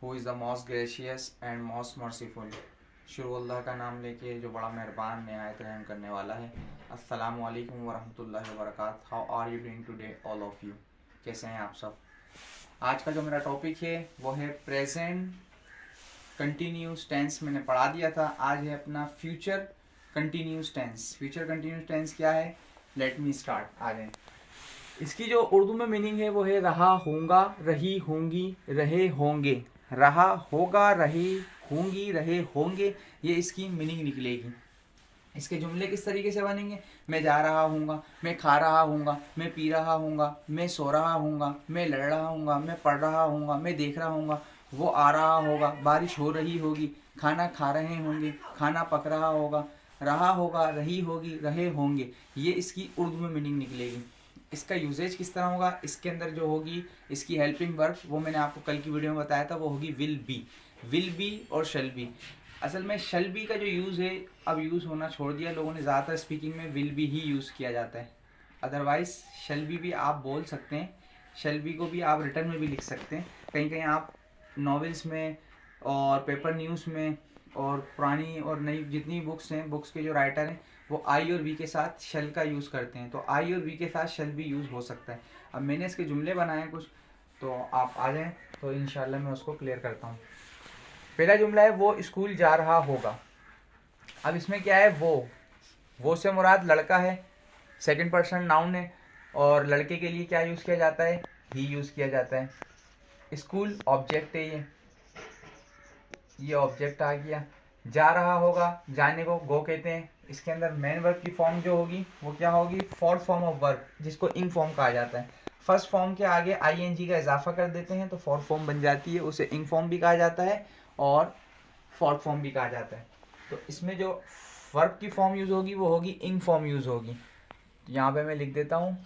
Who is the most gracious and most merciful. शुरू अल्लाह का नाम लेके जो बड़ा मेहरबान नहायत रहम करने वाला है। अस्सलामु अलैकुम वरहमतुल्लाहि वबरकातुहू। How are you doing today all of you? कैसे हैं आप सब? आज का जो मेरा टॉपिक है वो है प्रेजेंट कंटिन्यूस टेंस। मैंने पढ़ा दिया था। आज है अपना future continuous tense. Future continuous tense क्या है? Let me start. आ जाए। इसकी जो उर्दू में मीनिंग है वो है रहा होगा, रही होंगी, रहे होंगे। रहा होगा, रही होंगी, रहे होंगे, ये इसकी मीनिंग निकलेगी। इसके जुमले किस तरीके से बनेंगे? मैं जा रहा हूँगा, मैं खा रहा हूँगा, मैं पी रहा हूँगा, मैं सो रहा हूँगा, मैं लड़ रहा हूँगा, मैं पढ़ रहा हूँगा, मैं देख रहा हूँगा, वो आ रहा होगा, बारिश हो रही होगी, खाना खा रहे होंगे, खाना पक रहा होगा, रहा होगा, रही होगी, रहे होंगे, ये इसकी उर्दू में मीनिंग निकलेगी। इसका यूजेज किस तरह होगा? इसके अंदर जो होगी इसकी हेल्पिंग वर्ब, वो मैंने आपको कल की वीडियो में बताया था, वो होगी विल बी। विल बी और शैल बी। असल में शैल बी का जो यूज़ है अब यूज़ होना छोड़ दिया लोगों ने। ज़्यादातर स्पीकिंग में विल बी ही यूज़ किया जाता है। अदरवाइज शैल बी भी आप बोल सकते हैं। शैल बी को भी आप रिटर्न में भी लिख सकते हैं। कहीं कहीं आप नॉवेल्स में और पेपर न्यूज़ में और पुरानी और नई जितनी बुक्स हैं, बुक्स के जो राइटर हैं वो आई और वी के साथ शैल का यूज़ करते हैं। तो आई और वी के साथ शैल भी यूज़ हो सकता है। अब मैंने इसके जुमले बनाए कुछ, तो आप आ जाएँ तो इंशाल्लाह मैं उसको क्लियर करता हूँ। पहला जुमला है वो स्कूल जा रहा होगा। अब इसमें क्या है? वो से मुराद लड़का है, सेकंड पर्सन नाउन है, और लड़के के लिए क्या यूज़ किया जाता है? ही यूज़ किया जाता है। स्कूल ऑब्जेक्ट है, ये ऑब्जेक्ट आ गया। जा रहा होगा, जाने को गो कहते हैं। इसके अंदर मेन वर्ब की फॉर्म जो होगी वो क्या होगी? फोर्थ फॉर्म ऑफ वर्ब, जिसको इंग फॉर्म कहा जाता है। फर्स्ट फॉर्म के आगे आईएनजी का इजाफा कर देते हैं तो फोर्थ फॉर्म बन जाती है। उसे इंग फॉर्म भी कहा जाता है और फोर्थ फॉर्म भी कहा जाता है। तो इसमें जो वर्ब की फॉर्म यूज होगी वो होगी इंग फॉर्म यूज होगी। तो यहाँ पे मैं लिख देता हूँ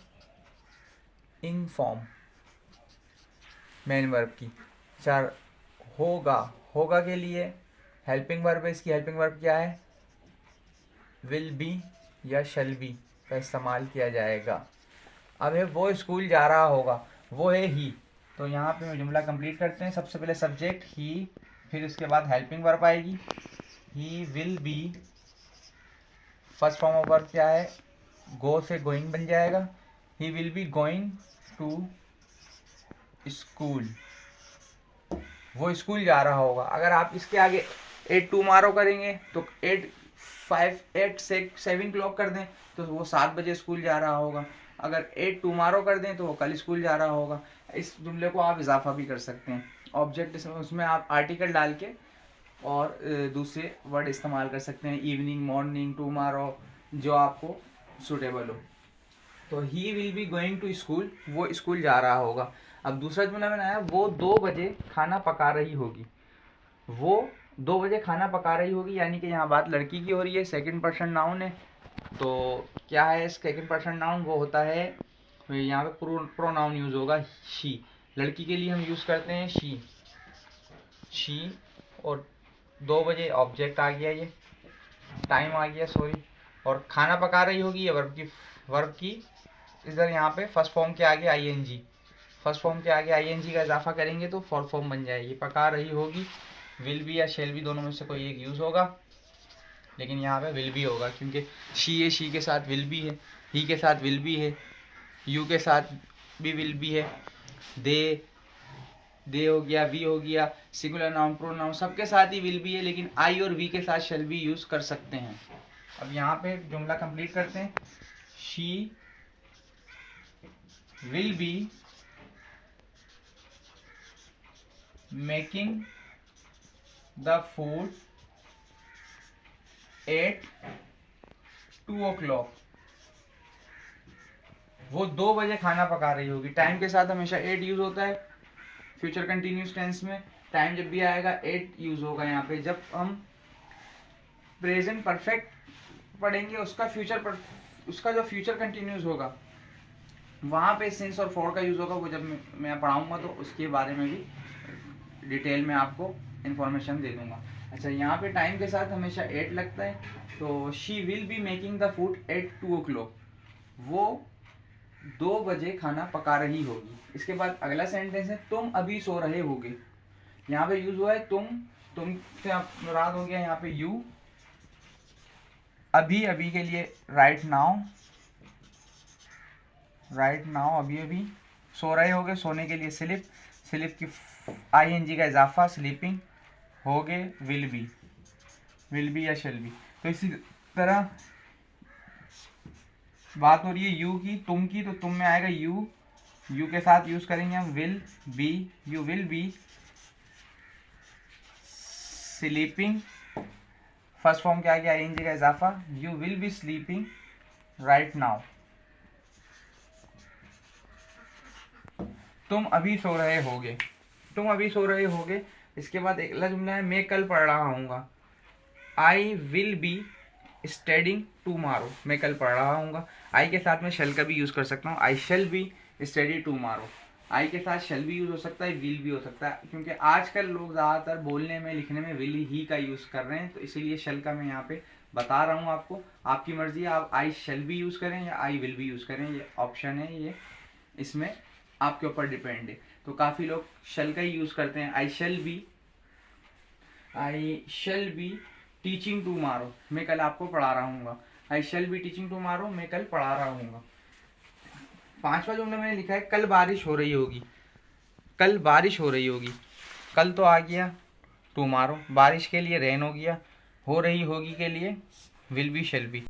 इंग फॉर्म मेन वर्ब की। चार होगा, होगा के लिए हेल्पिंग वर्ब है। इसकी हेल्पिंग वर्ब क्या है? विल बी या शैल बी का इस्तेमाल किया जाएगा। अब है वो स्कूल जा रहा होगा, वो है ही। तो यहाँ पे मैं जुमला कंप्लीट करते हैं। सबसे पहले सब्जेक्ट ही, फिर उसके बाद हेल्पिंग वर्ब आएगी he will be. First form of verb क्या है? गो से गोइंग बन जाएगा। He will be going to school, वो स्कूल जा रहा होगा। अगर आप इसके आगे 8 टुमारो करेंगे तो 8 5 8 7 क्लॉक कर दें तो वो 7 बजे स्कूल जा रहा होगा। अगर 8 टुमारो कर दें तो वो कल स्कूल जा रहा होगा। इस जुमले को आप इजाफा भी कर सकते हैं। ऑब्जेक्ट उसमें आप आर्टिकल डाल के और दूसरे वर्ड इस्तेमाल कर सकते हैं, इवनिंग, मॉर्निंग, टुमारो, जो आपको सूटेबल हो। तो he will be going to school, वो स्कूल जा रहा होगा। अब दूसरा जुमला मैंने आया वो 2 बजे खाना पका रही होगी। वो 2 बजे खाना पका रही होगी, यानी कि यहाँ बात लड़की की हो रही है। सेकंड पर्सन नाउन है। तो क्या है सेकंड पर्सन नाउन? वो होता है, यहाँ पे प्रोनाउन यूज होगा शी। लड़की के लिए हम यूज करते हैं शी। और 2 बजे ऑब्जेक्ट आ गया, ये टाइम आ गया, सॉरी। और खाना पका रही होगी, ये वर्ब की इधर यहाँ पे फर्स्ट फॉर्म के आगे आईएनजी। फर्स्ट फॉर्म के आगे आईएनजी का इजाफा करेंगे तो फोर्थ फॉर्म बन जाएगी। पका रही होगी, विल बी या शेल बी दोनों में से कोई एक यूज होगा, लेकिन यहाँ पे विल बी होगा क्योंकि शी है, शी के साथ विल बी है, ही के साथ विल बी है, यू के साथ भी विल बी है, दे हो गया, वी हो गया, सिंगुलर नाउन, प्रोनाउन, सबके साथ ही विल बी है, लेकिन आई और वी के साथ शेल बी यूज कर सकते हैं। अब यहाँ पे जुमला कंप्लीट करते हैं। She will be making the food at 2 o'clock, वो 2 बजे खाना पका रही होगी। टाइम के साथ हमेशा 8 यूज होता है फ्यूचर कंटिन्यूस टेंस में। टाइम जब भी आएगा 8 यूज होगा। यहाँ पे जब हम प्रेजेंट परफेक्ट पढ़ेंगे उसका जो फ्यूचर कंटिन्यूस होगा वहां पे सिंस और फॉर का यूज होगा। वो जब मैं पढ़ाऊंगा तो उसके बारे में भी डिटेल में आपको इंफॉर्मेशन दे दूंगा। अच्छा, यहाँ पे टाइम के साथ हमेशा 8 लगता है। तो she will be making the food at 2 o'clock, वो 2 बजे खाना पका रही होगी। इसके बाद अगला सेंटेंस है तुम अभी सो रहे होगे। यहाँ पे यूज हुआ है तुम से मुराद हो गया यहाँ पे यू, अभी अभी के लिए राइट नाउ, अभी अभी। सो रहे होगे, सोने के लिए स्लिप, स्लिप की ING का इजाफा स्लीपिंग हो गए विल बी या शेल बी। तो इसी तरह बात हो रही है यू की, तुम की, तो तुम में आएगा यू के साथ यूज करेंगे हम will be, you will be sleeping, first form क्या आ गया ING का इजाफा, you will be sleeping right now, तुम अभी सो रहे होगे, इसके बाद अगला जुमला है मैं कल पढ़ रहा हूँगा, I will be studying tomorrow, मैं कल पढ़ रहा हूँगा। आई के साथ में शेल का भी यूज कर सकता हूँ, I shall be study tomorrow. I के साथ शेल भी यूज हो सकता है, विल भी हो सकता है, क्योंकि आजकल लोग ज़्यादातर बोलने में लिखने में विल ही का यूज कर रहे हैं, तो इसीलिए शेल का मैं यहाँ पे बता रहा हूँ आपको। आपकी मर्जी है, आप आई शेल भी यूज करें या आई विल भी यूज करें, ये ऑप्शन है, ये इसमें आपके ऊपर डिपेंड है। तो काफ़ी लोग शेल का ही यूज करते हैं, आई शेल बी टीचिंग टुमारो, मैं कल आपको पढ़ा रहा हूँ, I shall be teaching tomorrow, मैं कल पढ़ा रहा हूँ। पांचवा जुमला मैंने लिखा है कल बारिश हो रही होगी, कल तो आ गया टुमारो, बारिश के लिए रेन हो गया, हो रही होगी के लिए विल बी शेल बी।